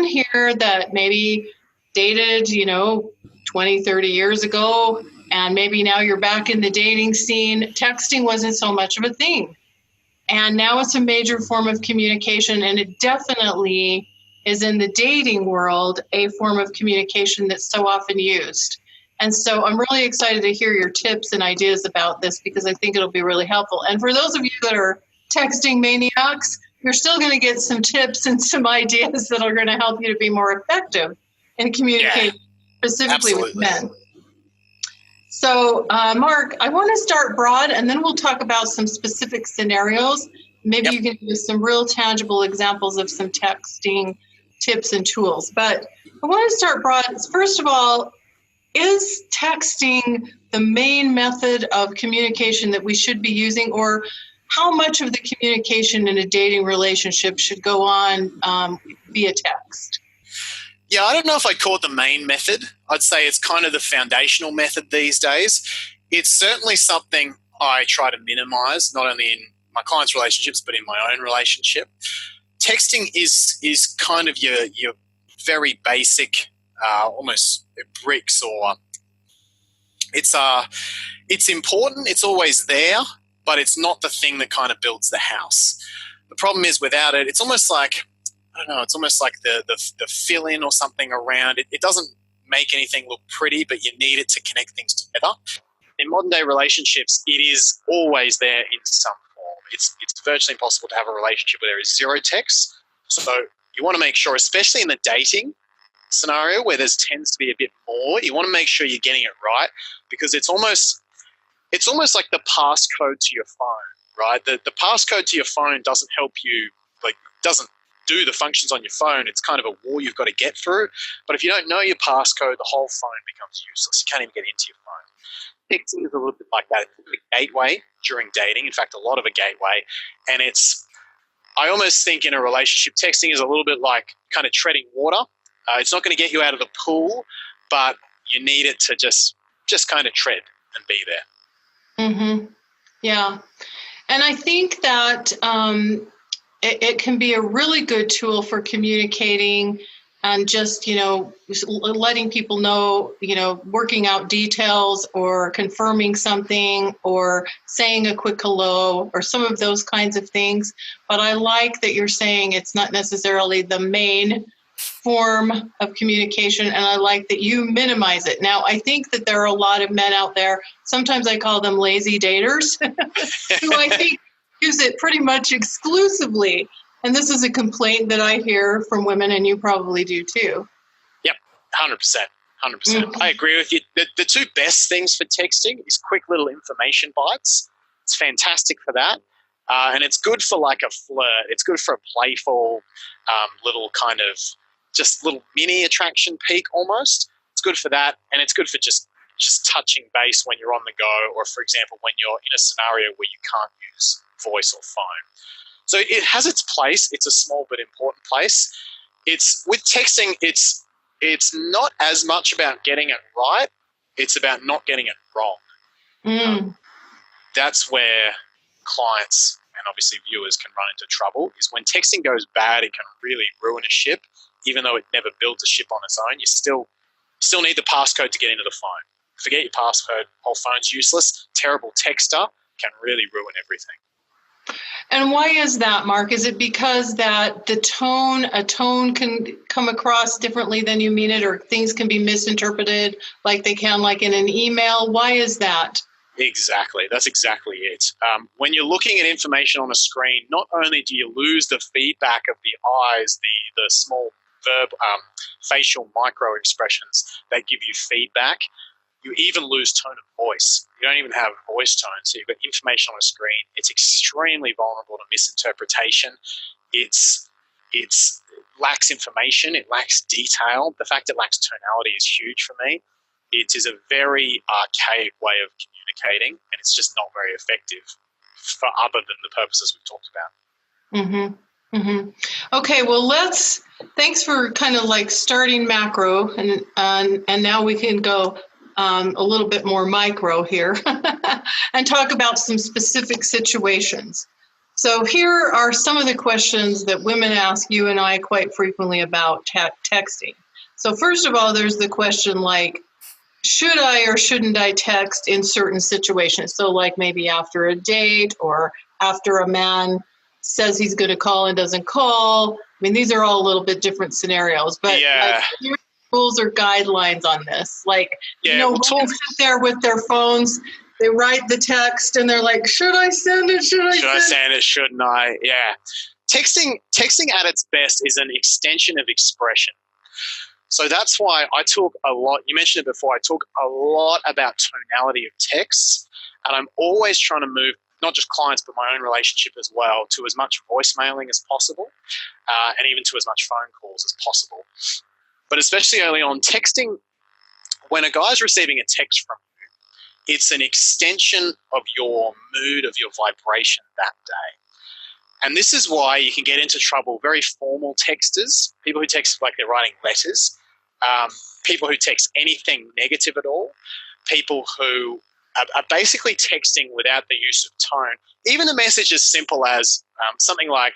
here that maybe dated, 20, 30 years ago, and maybe now you're back in the dating scene, texting wasn't so much of a thing. And now it's a major form of communication, and it definitely is in the dating world a form of communication that's so often used. And so I'm really excited to hear your tips and ideas about this because I think it'll be really helpful. And for those of you that are texting maniacs, you're still going to get some tips and some ideas that are going to help you to be more effective in communicating, specifically with men. So, Mark, I want to start broad, and then we'll talk about some specific scenarios. Maybe you can give us some real tangible examples of some texting tips and tools. But I want to start broad. First of all, is texting the main method of communication that we should be using, or how much of the communication in a dating relationship should go on via text? Yeah, I don't know if I'd call it the main method. I'd say it's kind of the foundational method these days. It's certainly something I try to minimize, not only in my clients' relationships, but in my own relationship. Texting is kind of your very basic, almost bricks, or it's important. It's always there, but it's not the thing that kind of builds the house. The problem is without it, it's almost like, I don't know, it's almost like the fill-in or something around it. It doesn't make anything look pretty, but you need it to connect things together. In modern-day relationships, it is always there in some form. It's virtually impossible to have a relationship where there is zero text. So you want to make sure, especially in the dating scenario where there tends to be a bit more, you want to make sure you're getting it right, because it's almost like the passcode to your phone, right? The passcode to your phone doesn't help you, doesn't do the functions on your phone. It's kind of a wall you've got to get through. But if you don't know your passcode, the whole phone becomes useless. You can't even get into your phone. Texting is a little bit like that. It's a gateway during dating. In fact, a lot of a gateway. And I almost think in a relationship, texting is a little bit like kind of treading water. It's not going to get you out of the pool, but you need it to just kind of tread and be there. Mm-hmm. Yeah. And I think that it can be a really good tool for communicating and just, letting people know, working out details or confirming something or saying a quick hello or some of those kinds of things. But I like that you're saying it's not necessarily the main form of communication, and I like that you minimize it. Now, I think that there are a lot of men out there, sometimes I call them lazy daters, who I think use it pretty much exclusively. And this is a complaint that I hear from women, and you probably do too. Yep, 100%. 100%. Mm-hmm. I agree with you. The two best things for texting is quick little information bites. It's fantastic for that. And it's good for like a flirt. It's good for a playful little kind of just little mini attraction peak almost. It's good for that. And it's good for just touching base when you're on the go, or for example, when you're in a scenario where you can't use voice or phone. So it has its place. It's a small but important place. It's with texting, it's not as much about getting it right. It's about not getting it wrong. That's where clients and obviously viewers can run into trouble, is when texting goes bad, it can really ruin a ship. Even though it never builds a ship on its own, you still need the passcode to get into the phone. Forget your passcode, whole phone's useless. Terrible texter can really ruin everything. And why is that, Mark? Is it because that a tone can come across differently than you mean it, or things can be misinterpreted like they can like in an email? Why is that? Exactly. That's exactly it. When you're looking at information on a screen, not only do you lose the feedback of the eyes, the small facial micro expressions that give you feedback, you even lose tone of voice. You don't even have voice tone. So you've got information on a screen. It's extremely vulnerable to misinterpretation. It lacks information. It lacks detail. The fact it lacks tonality is huge for me. It is a very archaic way of communicating, and it's just not very effective for other than the purposes we've talked about. Mm-hmm. Mm-hmm. Okay, well, thanks for kind of like starting macro, and now we can go a little bit more micro here and talk about some specific situations. So here are some of the questions that women ask you and I quite frequently about texting. So first of all, there's the question like, should I or shouldn't I text in certain situations? So like maybe after a date or after a man says he's going to call and doesn't call. I mean, these are all a little bit different scenarios, but like, rules or guidelines on this. Like, women sit there with their phones, they write the text and they're like, should I send it? Should I send it? Shouldn't I? Yeah. Texting at its best is an extension of expression. So that's why I talk a lot. You mentioned it before. I talk a lot about tonality of texts, and I'm always trying to move not just clients but my own relationship as well to as much voicemailing as possible, and even to as much phone calls as possible. But especially early on, texting, when a guy's receiving a text from you, it's an extension of your mood, of your vibration that day. And this is why you can get into trouble. Very formal texters, people who text like they're writing letters, people who text anything negative at all, people who are basically texting without the use of tone. Even a message as simple as something like,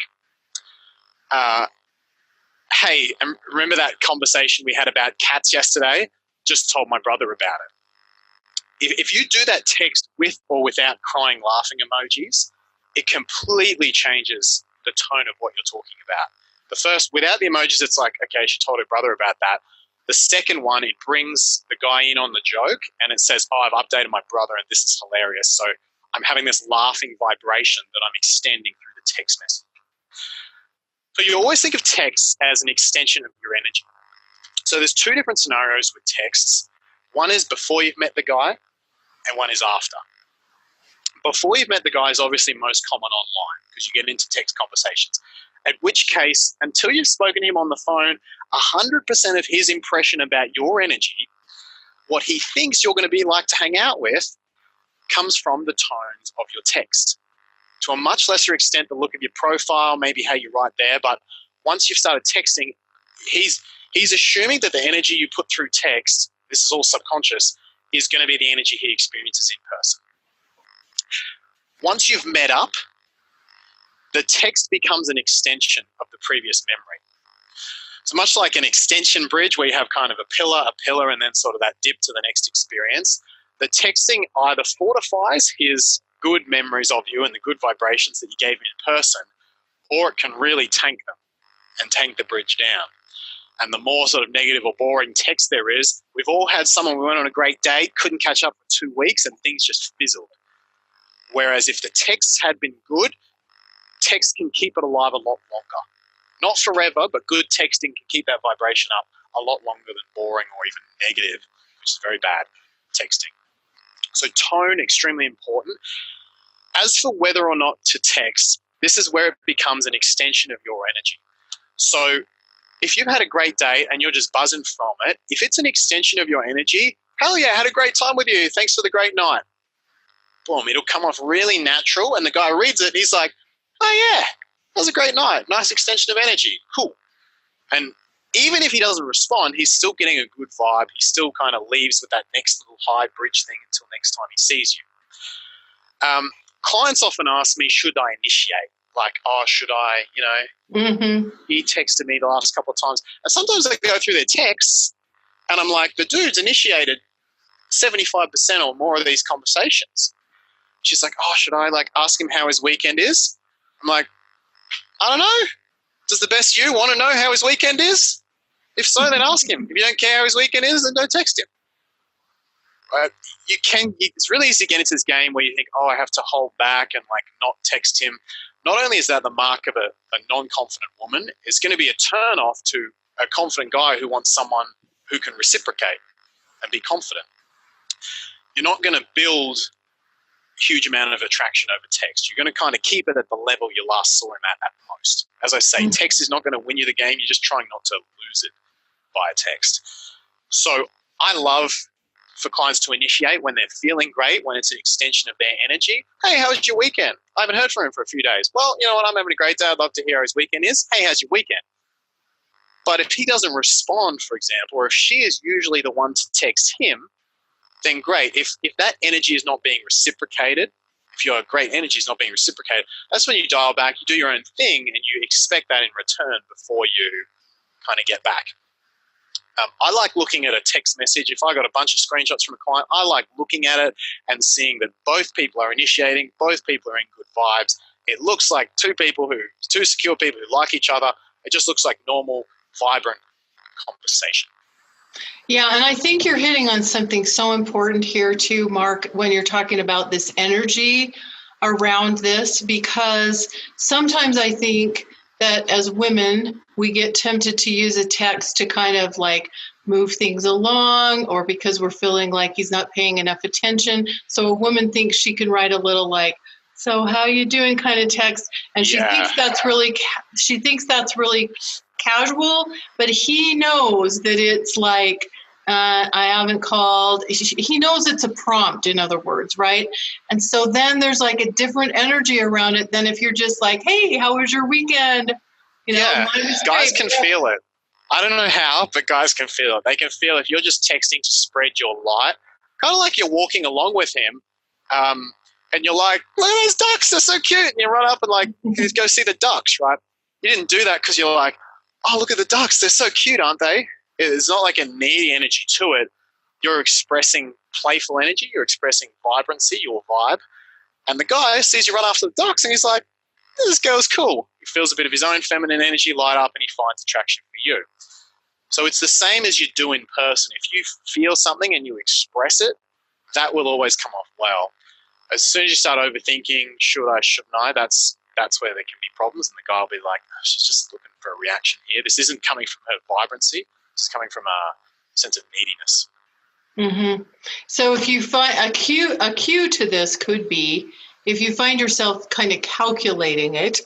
hey, remember that conversation we had about cats yesterday? Just told my brother about it. If you do that text with or without crying, laughing emojis, it completely changes the tone of what you're talking about. The first, without the emojis, it's like, okay, she told her brother about that. The second one, it brings the guy in on the joke and it says, oh, I've updated my brother and this is hilarious. So I'm having this laughing vibration that I'm extending through the text message. So you always think of text as an extension of your energy. So there's two different scenarios with texts. One is before you've met the guy and one is after. Before you've met the guy is obviously most common online because you get into text conversations. At which case, until you've spoken to him on the phone, 100% of his impression about your energy, what he thinks you're going to be like to hang out with, comes from the tones of your text. To a much lesser extent, the look of your profile, maybe how you write there, but once you've started texting, he's assuming that the energy you put through text, this is all subconscious, is going to be the energy he experiences in person. Once you've met up, the text becomes an extension of the previous memory. So much like an extension bridge where you have kind of a pillar, and then sort of that dip to the next experience, the texting either fortifies his good memories of you and the good vibrations that you gave him in person, or it can really tank them and tank the bridge down. And the more sort of negative or boring text there is, we've all had someone, we went on a great date, couldn't catch up for 2 weeks and things just fizzled. Whereas if the texts had been good, text can keep it alive a lot longer. Not forever, but good texting can keep that vibration up a lot longer than boring or even negative, which is very bad texting. So tone, extremely important. As for whether or not to text, this is where it becomes an extension of your energy. So if you've had a great day and you're just buzzing from it, if it's an extension of your energy, hell yeah, had a great time with you. Thanks for the great night. Boom, it'll come off really natural. And the guy reads it and he's like, oh yeah, that was a great night. Nice extension of energy. Cool. And even if he doesn't respond, he's still getting a good vibe. He still kind of leaves with that next little high bridge thing until next time he sees you. Clients often ask me, should I initiate? Like, oh, should I, He texted me the last couple of times. And sometimes I go through their texts and I'm like, the dude's initiated 75% or more of these conversations. She's like, oh, should I ask him how his weekend is? I'm like, I don't know. Does the best you want to know how his weekend is? If so, then ask him. If you don't care how his weekend is, then don't text him. It's really easy to get into this game where you think, oh, I have to hold back and not text him. Not only is that the mark of a non-confident woman, it's going to be a turn-off to a confident guy who wants someone who can reciprocate and be confident. You're not going to build huge amount of attraction over text. You're going to kind of keep it at the level you last saw him at most. As I say, text is not going to win you the game. You're just trying not to lose it via text. So I love for clients to initiate when they're feeling great, when it's an extension of their energy. Hey, how was your weekend? I haven't heard from him for a few days. Well, you know what? I'm having a great day. I'd love to hear how his weekend is. Hey, how's your weekend? But if he doesn't respond, for example, or if she is usually the one to text him, then great. If that energy is not being reciprocated, if your great energy is not being reciprocated, that's when you dial back, you do your own thing, and you expect that in return before you kind of get back. I like looking at a text message. If I got a bunch of screenshots from a client, I like looking at it and seeing that both people are initiating, both people are in good vibes. It looks like two secure people who like each other. It just looks like normal, vibrant conversation. Yeah, and I think you're hitting on something so important here too, Mark, when you're talking about this energy around this, because sometimes I think that as women, we get tempted to use a text to kind of like move things along, or because we're feeling like he's not paying enough attention. So a woman thinks she can write a little like, so how you doing kind of text, and she thinks that's really casual, but he knows that it's like, I haven't called. He knows it's a prompt, in other words, right? And so then there's like a different energy around it than if you're just like, hey, how was your weekend? Guys can feel it. I don't know how, but guys can feel it. They can feel if you're just texting to spread your light, kind of like you're walking along with him, and you're like, look at those ducks, they're so cute. And you run up and like, go see the ducks, right? You didn't do that because you're like, oh, look at the ducks, they're so cute, aren't they? It's not like a needy energy to it. You're expressing playful energy. You're expressing vibrancy, your vibe. And the guy sees you run after the ducks and he's like, this girl's cool. He feels a bit of his own feminine energy light up and he finds attraction for you. So it's the same as you do in person. If you feel something and you express it, that will always come off well. As soon as you start overthinking, should I, shouldn't I, that's where there can be problems. And the guy will be like, oh, she's just looking for a reaction here. This isn't coming from her vibrancy. It's coming from a sense of neediness. Mm-hmm. So if you find a cue to this could be if you find yourself kind of calculating it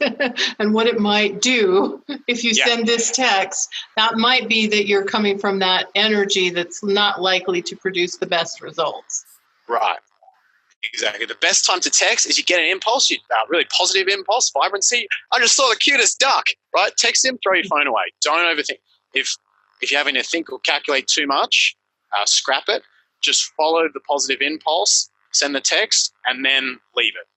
and what it might do if you send this text, that might be that you're coming from that energy that's not likely to produce the best results. Right. Exactly. The best time to text is you get an impulse, really positive impulse, vibrancy. I just saw the cutest duck, right? Text him, throw your phone away. Don't overthink. If you're having to think or calculate too much, scrap it. Just follow the positive impulse, send the text, and then leave it.